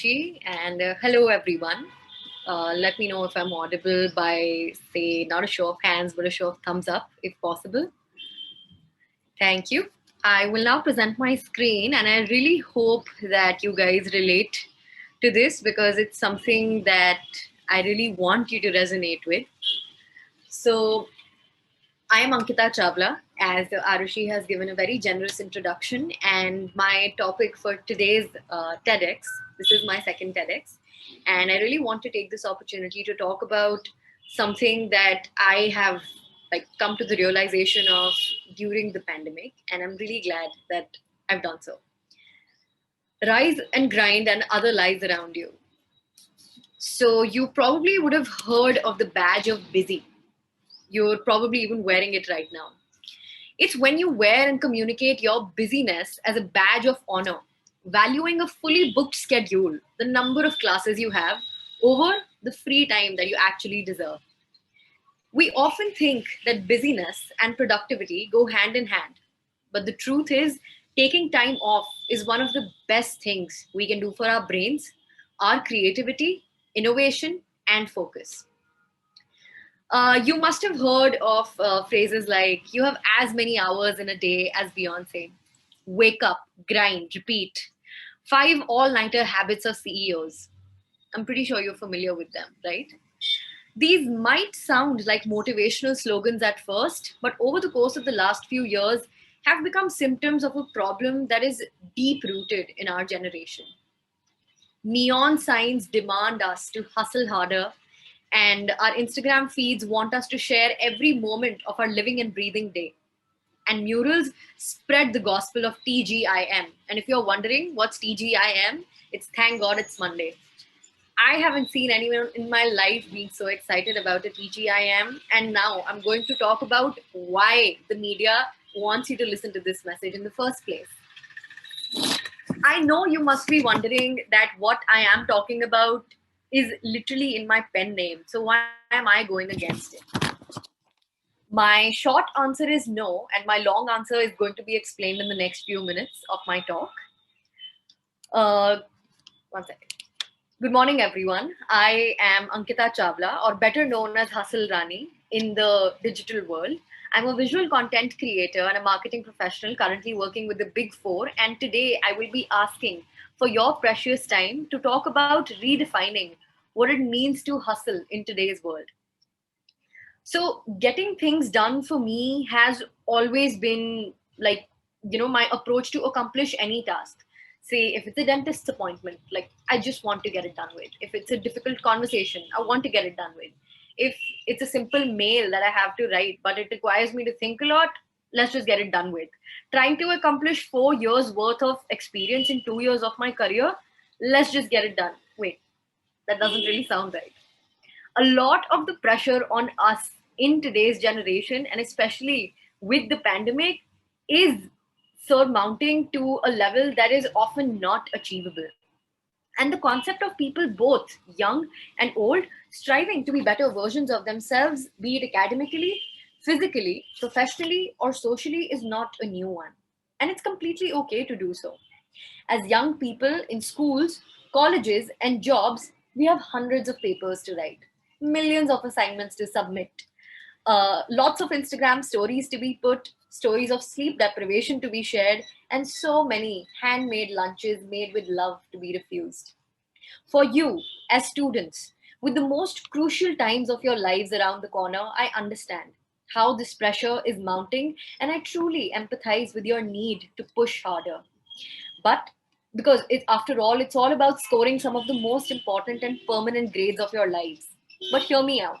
Arushi, and hello everyone. Let me know if I'm audible by, say, not a show of hands, but a show of thumbs up, if possible. Thank you. I will now present my screen, and I really hope that you guys relate to this because it's something that I really want you to resonate with. So, I am Ankita Chawla, as Arushi has given a very generous introduction, and my topic for today's TEDx, this is my second TEDx, and I really want to take this opportunity to talk about something that I have come to the realization of during the pandemic, and I'm really glad that I've done so. Rise and grind and other lies around you. So you probably would have heard of the badge of busy. You're probably even wearing it right now. It's when you wear and communicate your busyness as a badge of honor, valuing a fully booked schedule, the number of classes you have, over the free time that you actually deserve. We often think that busyness and productivity go hand in hand, but the truth is, taking time off is one of the best things we can do for our brains, our creativity, innovation, and focus. You must have heard of phrases like, you have as many hours in a day as Beyonce. Wake up, grind, repeat. Five all nighter habits of CEOs. I'm pretty sure you're familiar with them, right? These might sound like motivational slogans at first, but over the course of the last few years, have become symptoms of a problem that is deep rooted in our generation. Neon signs demand us to hustle harder, and our Instagram feeds want us to share every moment of our living and breathing day. And murals spread the gospel of TGIM. And if you're wondering what's TGIM, it's thank God it's Monday. I haven't seen anyone in my life being so excited about a TGIM. And now I'm going to talk about why the media wants you to listen to this message in the first place. I know you must be wondering that what I am talking about is literally in my pen name. So why am I going against it? My short answer is no, and my long answer is going to be explained in the next few minutes of my talk. Uh, One second. Good morning, everyone. I am Ankita Chawla, or better known as Hustle Rani in the digital world. I'm a visual content creator and a marketing professional currently working with the Big Four. And today I will be asking for your precious time to talk about redefining what it means to hustle in today's world. So, getting things done for me has always been my approach to accomplish any task. Say, if it's a dentist's appointment, like, I just want to get it done with. If it's a difficult conversation, I want to get it done with. If it's a simple mail that I have to write, but it requires me to think a lot, let's just get it done with. Trying to accomplish 4 years worth of experience in 2 years of my career, let's just get it done. Wait, that doesn't really sound right. A lot of the pressure on us in today's generation, and especially with the pandemic, is surmounting to a level that is often not achievable. And the concept of people, both young and old, striving to be better versions of themselves, be it academically, physically, professionally, or socially, is not a new one. And it's completely okay to do so. As young people in schools, colleges, and jobs, we have hundreds of papers to write, millions of assignments to submit, lots of Instagram stories to be put, stories of sleep deprivation to be shared, and so many handmade lunches made with love to be refused. For you, as students, with the most crucial times of your lives around the corner, I understand how this pressure is mounting, and I truly empathize with your need to push harder. But because after all, it's all about scoring some of the most important and permanent grades of your lives. But hear me out.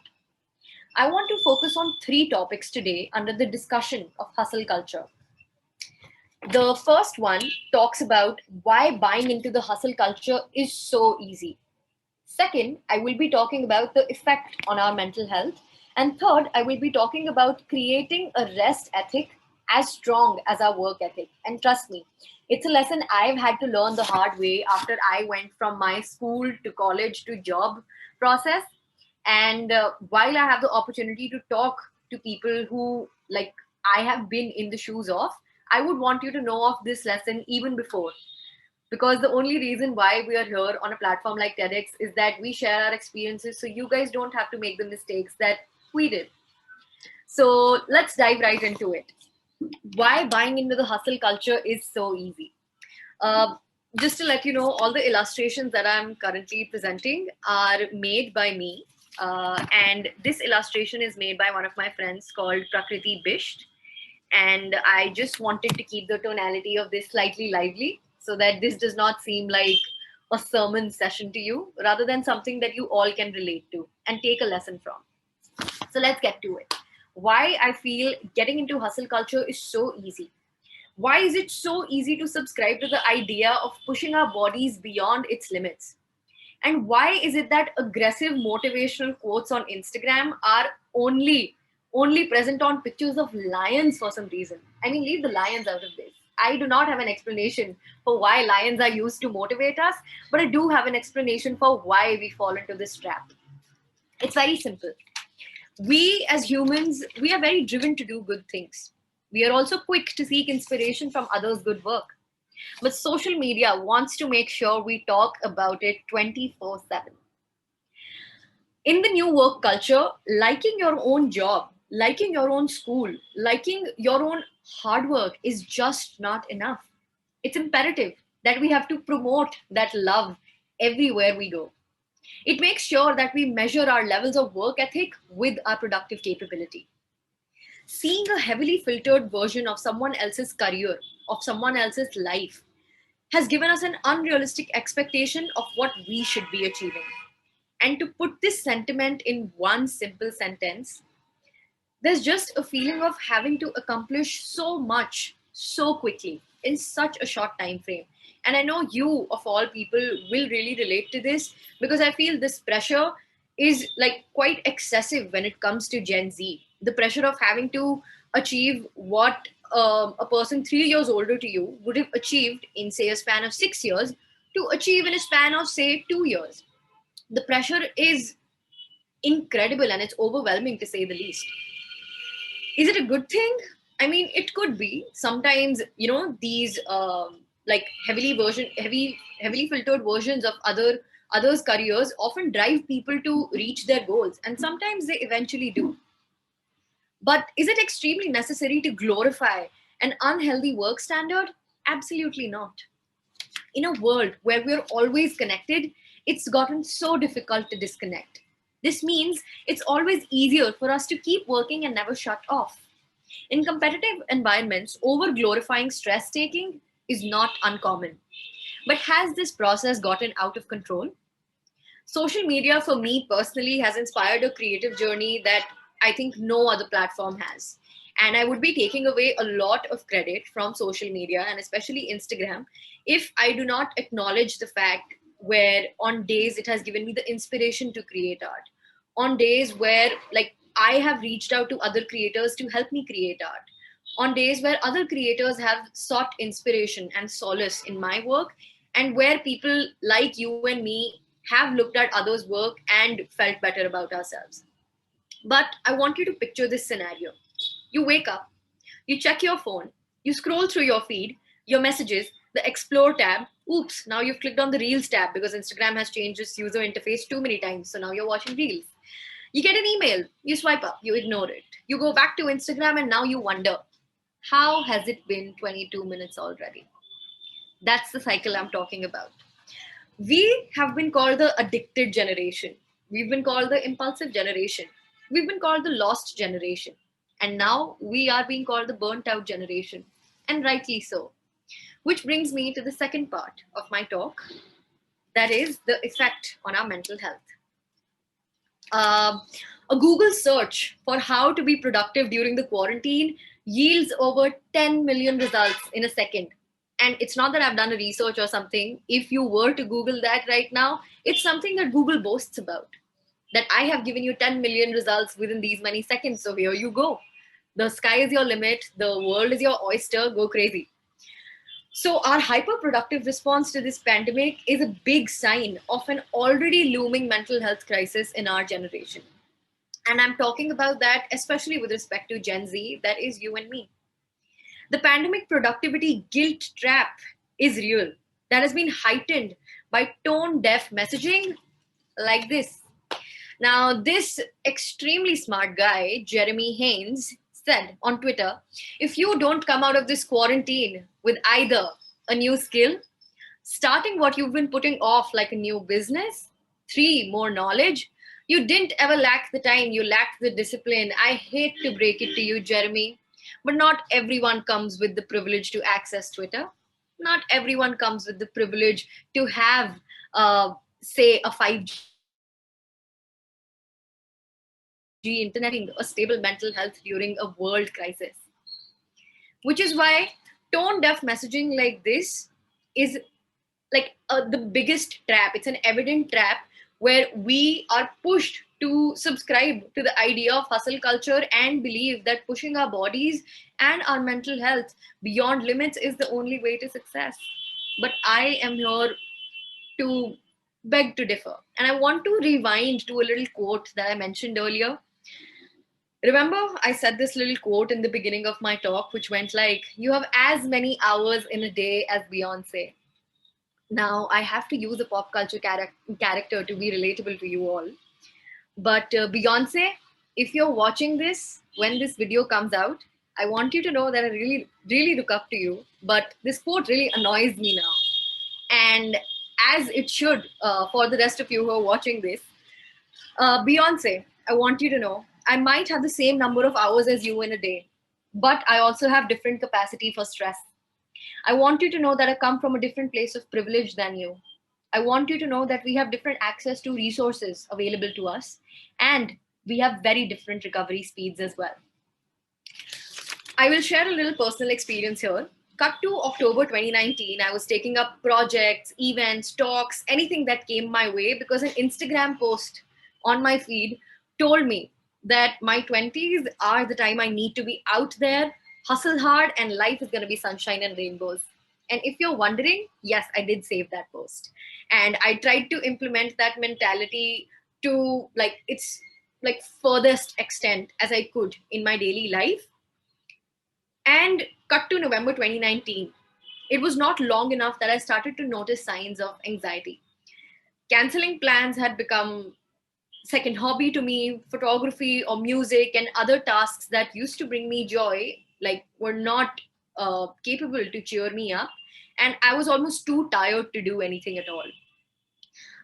I want to focus on three topics today under the discussion of hustle culture. The first one talks about why buying into the hustle culture is so easy. Second, I will be talking about the effect on our mental health. And third, I will be talking about creating a rest ethic as strong as our work ethic. And trust me, it's a lesson I've had to learn the hard way after I went from my school to college to job process. And while I have the opportunity to talk to people who, like, I have been in the shoes of, I would want you to know of this lesson even before. because the only reason why we are here on a platform like TEDx is that we share our experiences so you guys don't have to make the mistakes that we did. So let's dive right into it. Why buying into the hustle culture is so easy. Uh, just to let you know, all the illustrations that I'm currently presenting are made by me. And this illustration is made by one of my friends called Prakriti Bisht. And I just wanted to keep the tonality of this slightly lively so that this does not seem like a sermon session to you, rather than something that you all can relate to and take a lesson from. So let's get to it. Why I feel getting into hustle culture is so easy. Why is it so easy to subscribe to the idea of pushing our bodies beyond its limits? And why is it that aggressive motivational quotes on Instagram are only present on pictures of lions for some reason? I mean, leave the lions out of this. I do not have an explanation for why lions are used to motivate us, but I do have an explanation for why we fall into this trap. It's very simple. We as humans, we are very driven to do good things. We are also quick to seek inspiration from others' good work. But social media wants to make sure we talk about it 24/7. In the new work culture, liking your own job, liking your own school, liking your own hard work is just not enough. It's imperative that we have to promote that love everywhere we go. It makes sure that we measure our levels of work ethic with our productive capability. Seeing a heavily filtered version of someone else's career, of someone else's life, has given us an unrealistic expectation of what we should be achieving. And to put this sentiment in one simple sentence, there's just a feeling of having to accomplish so much so quickly in such a short time frame. And I know you, of all people, will really relate to this because I feel this pressure is like quite excessive when it comes to Gen Z. The pressure of having to achieve what a person 3 years older to you would have achieved in, say, a span of 6 years to achieve in a span of, say, 2 years. The pressure is incredible and it's overwhelming to say the least. Is it a good thing? I mean, it could be. Sometimes, these like heavily filtered versions of others' careers often drive people to reach their goals, and sometimes they eventually do. But is it extremely necessary to glorify an unhealthy work standard? Absolutely not. In a world where we're always connected, it's gotten so difficult to disconnect. This means it's always easier for us to keep working and never shut off. In competitive environments, over glorifying stress taking is not uncommon. But has this process gotten out of control? Social media, for me personally, has inspired a creative journey that I think no other platform has. And I would be taking away a lot of credit from social media and especially Instagram if I do not acknowledge the fact where on days it has given me the inspiration to create art. On days where like I have reached out to other creators to help me create art. On days where other creators have sought inspiration and solace in my work, and where people like you and me have looked at others' work and felt better about ourselves. But I want you to picture this scenario. You wake up, you check your phone, you scroll through your feed, your messages, the explore tab. Oops, now you've clicked on the Reels tab because Instagram has changed its user interface too many times. So now you're watching Reels. You get an email, you swipe up, you ignore it. You go back to Instagram and now you wonder, how has it been 22 minutes already? That's the cycle I'm talking about. We have been called the addicted generation. We've been called the impulsive generation. We've been called the lost generation. And now we are being called the burnt out generation. And rightly so. Which brings me to the second part of my talk, that is the effect on our mental health. Uh, a Google search for how to be productive during the quarantine yields over 10 million results in a second. And it's not that I've done a research or something. If you were to Google that right now, it's something that Google boasts about. That I have given you 10 million results within these many seconds. So here you go. The sky is your limit. The world is your oyster. Go crazy. So, our hyper-productive response to this pandemic is a big sign of an already looming mental health crisis in our generation. And I'm talking about that especially with respect to Gen Z, that is you and me. The pandemic productivity guilt trap is real. that has been heightened by tone deaf messaging like this. Now, this extremely smart guy, Jeremy Haynes, said on Twitter, if you don't come out of this quarantine with either a new skill, starting what you've been putting off like a new business, 3, more knowledge, you didn't ever lack the time, you lacked the discipline. I hate to break it to you, Jeremy, but not everyone comes with the privilege to access Twitter. Not everyone comes with the privilege to have, say, a 5G internet, a stable mental health during a world crisis. Which is why tone deaf messaging like this is like the biggest trap. It's an evident trap where we are pushed to subscribe to the idea of hustle culture and believe that pushing our bodies and our mental health beyond limits is the only way to success. But I am here to beg to differ. And I want to rewind to a little quote that I mentioned earlier. Remember, I said this little quote in the beginning of my talk, which went like, you have as many hours in a day as Beyonce. Now, I have to use a pop culture character to be relatable to you all. But Beyonce, if you're watching this, when this video comes out, I want you to know that I really, really look up to you. But this quote really annoys me now. And as it should for the rest of you who are watching this, Beyonce, I want you to know I might have the same number of hours as you in a day, but I also have different capacity for stress. I want you to know that I come from a different place of privilege than you. I want you to know that we have different access to resources available to us, and we have very different recovery speeds as well. I will share a little personal experience here. Cut to October 2019, I was taking up projects, events, talks, anything that came my way because an Instagram post on my feed told me that my 20s are the time I need to be out there, hustle hard, and life is going to be sunshine and rainbows. And if you're wondering, yes, I did save that post. And I tried to implement that mentality to like its like furthest extent as I could in my daily life. And cut to November 2019. It was not long enough that I started to notice signs of anxiety. Canceling plans had become second hobby to me. Photography or music and other tasks that used to bring me joy like were not capable to cheer me up, and I was almost too tired to do anything at all.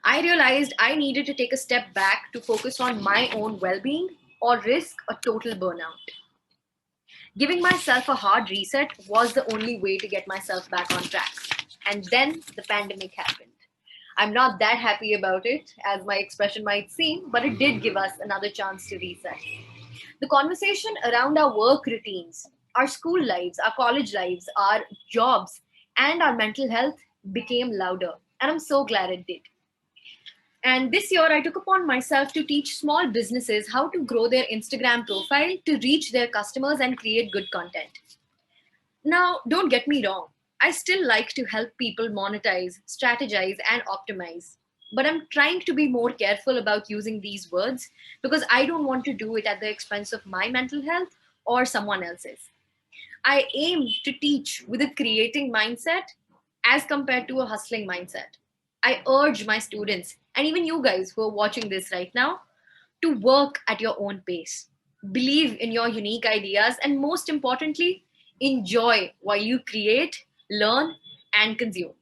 I realized I needed to take a step back to focus on my own well-being or risk a total burnout. Giving myself a hard reset was the only way to get myself back on track. And then the pandemic happened. I'm not that happy about it, as my expression might seem, but it did give us another chance to reset. The conversation around our work routines, our school lives, our college lives, our jobs, and our mental health became louder. And I'm so glad it did. And this year, I took upon myself to teach small businesses how to grow their Instagram profile to reach their customers and create good content. Now, don't get me wrong. I still like to help people monetize, strategize, and optimize. But I'm trying to be more careful about using these words because I don't want to do it at the expense of my mental health or someone else's. I aim to teach with a creating mindset as compared to a hustling mindset. I urge my students and even you guys who are watching this right now to work at your own pace. Believe in your unique ideas and most importantly, enjoy while you create, learn, and consume.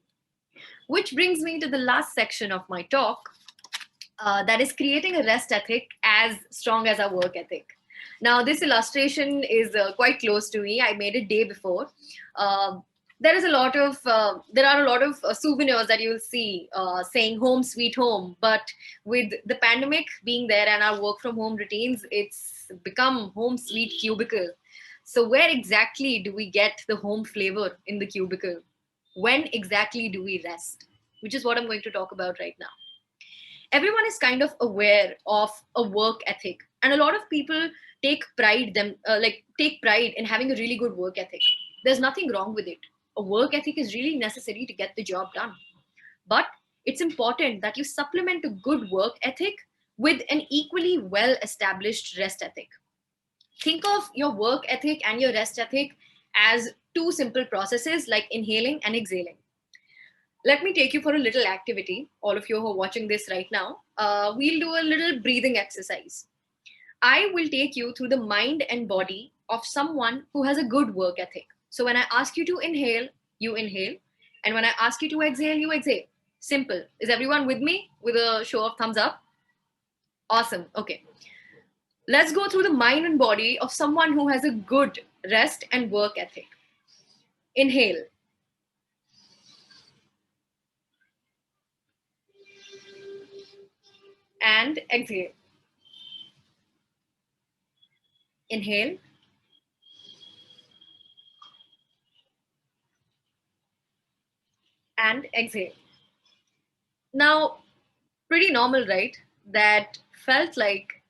Which brings me to the last section of my talk, that is creating a rest ethic as strong as our work ethic. Now, this illustration is quite close to me. I made it day before. Uh, there are a lot of souvenirs that you'll see saying "Home Sweet Home," but with the pandemic being there and our work from home routines, it's become "Home Sweet Cubicle." So, where exactly do we get the home flavor in the cubicle? When exactly do we rest? Which is what I'm going to talk about right now. Everyone is kind of aware of a work ethic, and a lot of people take pride in having a really good work ethic. There's nothing wrong with it. A work ethic is really necessary to get the job done, but it's important that you supplement a good work ethic with an equally well established rest ethic. Think of your work ethic and your rest ethic as two simple processes like inhaling and exhaling. Let me take you for a little activity. All of you who are watching this right now, we'll do a little breathing exercise. I will take you through the mind and body of someone who has a good work ethic. So when I ask you to inhale, you inhale. And when I ask you to exhale, you exhale. Simple. Is everyone with me? With a show of thumbs up? Awesome. Okay. Let's go through the mind and body of someone who has a good rest and work ethic. Inhale. And exhale. Inhale. And exhale. Now, pretty normal, right? That felt like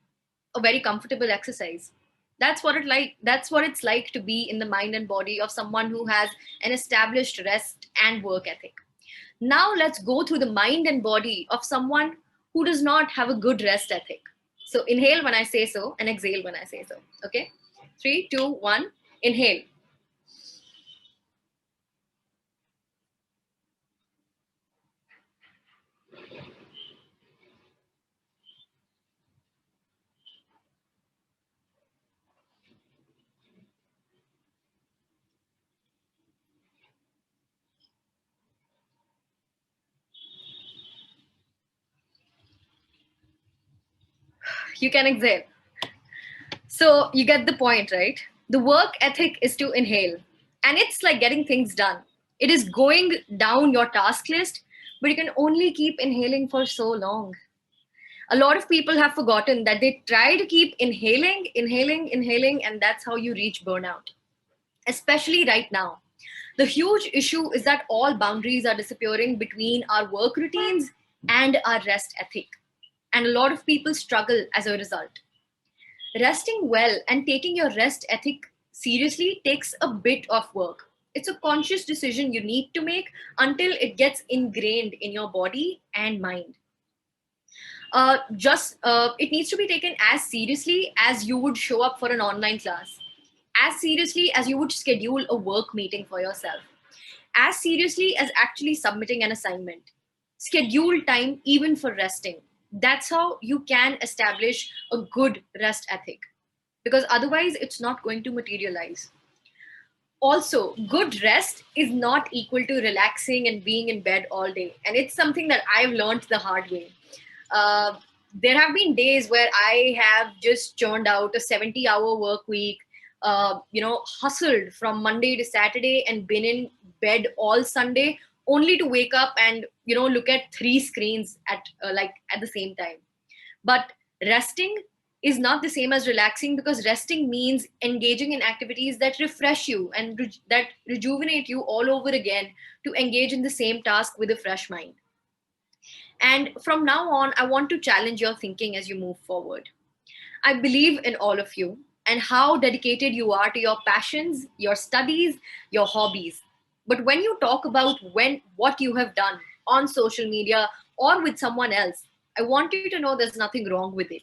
a very comfortable exercise. That's what it's like to be in the mind and body of someone who has an established rest and work ethic. Now let's go through the mind and body of someone who does not have a good rest ethic. So inhale when I say so and exhale when I say so. Okay? 3, 2, 1. Inhale. You can exhale. So you get the point, right? The work ethic is to inhale, and it's like getting things done. It is going down your task list, but you can only keep inhaling for so long. A lot of people have forgotten that they try to keep inhaling, and that's how you reach burnout, especially right now. The huge issue is that all boundaries are disappearing between our work routines and our rest ethic. And a lot of people struggle as a result. Resting well and taking your rest ethic seriously takes a bit of work. It's a conscious decision you need to make until it gets ingrained in your body and mind. Just It needs to be taken as seriously as you would show up for an online class, as seriously as you would schedule a work meeting for yourself, as seriously as actually submitting an assignment. Schedule time even for resting. That's how you can establish a good rest ethic, because otherwise it's not going to materialize. Also, good rest is not equal to relaxing and being in bed all day, and it's something that I've learned the hard way. uh, there have been days where I have just churned out a 70-hour work week, hustled from Monday to Saturday and been in bed all Sunday, only to wake up and, look at three screens at the same time. But resting is not the same as relaxing, because resting means engaging in activities that refresh you and that rejuvenate you all over again to engage in the same task with a fresh mind. And from now on, I want to challenge your thinking as you move forward. I believe in all of you and how dedicated you are to your passions, your studies, your hobbies. But when you talk about what you have done on social media or with someone else, I want you to know there's nothing wrong with it.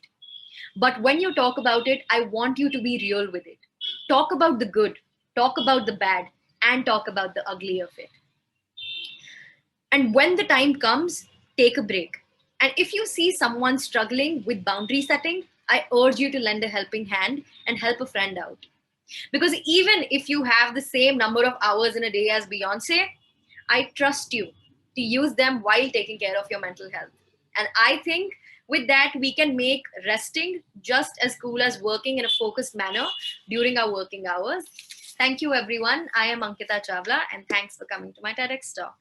But when you talk about it, I want you to be real with it. Talk about the good, talk about the bad, and talk about the ugly of it. And when the time comes, take a break. And if you see someone struggling with boundary setting, I urge you to lend a helping hand and help a friend out. Because even if you have the same number of hours in a day as Beyonce, I trust you to use them while taking care of your mental health. And I think with that, we can make resting just as cool as working in a focused manner during our working hours. Thank you, everyone. I am Ankita Chawla, and thanks for coming to my TEDx talk.